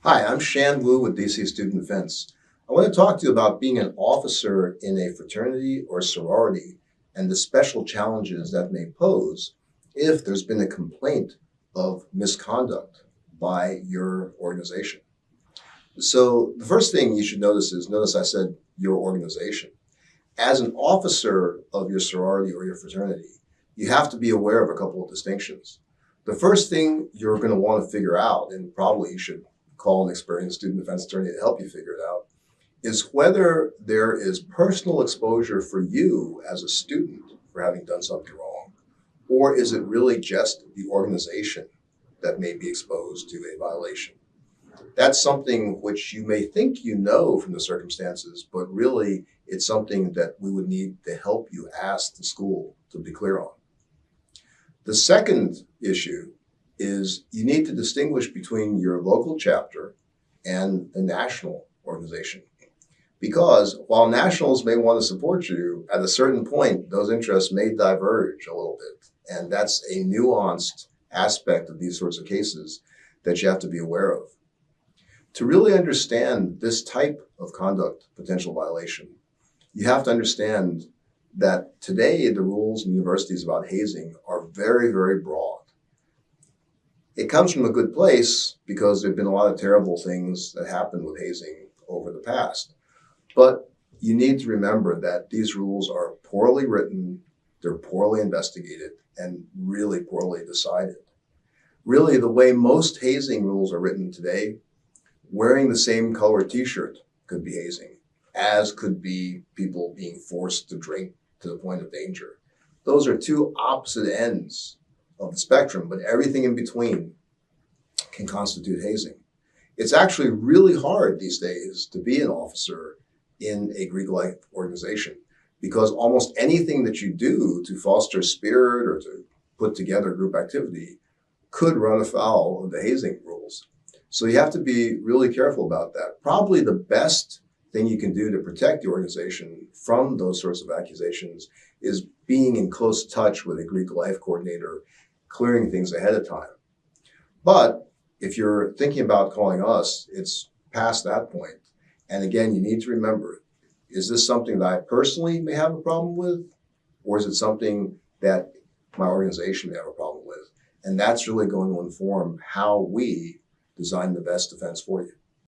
Hi, I'm Shan with DC Student Defense. I want to talk to you about being an officer in a fraternity or sorority and the special challenges that may pose if there's been a complaint of misconduct by your organization. So the first thing you should notice I said your organization. As an officer of your sorority or your fraternity, you have to be aware of a couple of distinctions. The first thing you're going to want to figure out, and probably you should call an experienced student defense attorney to help you figure it out, is whether there is personal exposure for you as a student for having done something wrong, or is it really just the organization that may be exposed to a violation? That's something which you may think you know from the circumstances, but really it's something that we would need to help you ask the school to be clear on. The second issue is you need to distinguish between your local chapter and the national organization. Because while nationals may want to support you, at a certain point, those interests may diverge a little bit. And that's a nuanced aspect of these sorts of cases that you have to be aware of. To really understand this type of conduct potential violation, you have to understand that today the rules in universities about hazing are very, very broad. It comes from a good place because there have been a lot of terrible things that happened with hazing over the past. But you need to remember that these rules are poorly written, they're poorly investigated, and really poorly decided. Really, the way most hazing rules are written today, wearing the same color t-shirt could be hazing, as could be people being forced to drink to the point of danger. Those are two opposite ends of the spectrum, but everything in between can constitute hazing. It's actually really hard these days to be an officer in a Greek life organization because almost anything that you do to foster spirit or to put together group activity could run afoul of the hazing rules. So you have to be really careful about that. Probably the best thing you can do to protect the organization from those sorts of accusations is being in close touch with a Greek life coordinator, clearing things ahead of time. But if you're thinking about calling us, it's past that point. And again, you need to remember, is this something that I personally may have a problem with? Or is it something that my organization may have a problem with? And that's really going to inform how we design the best defense for you.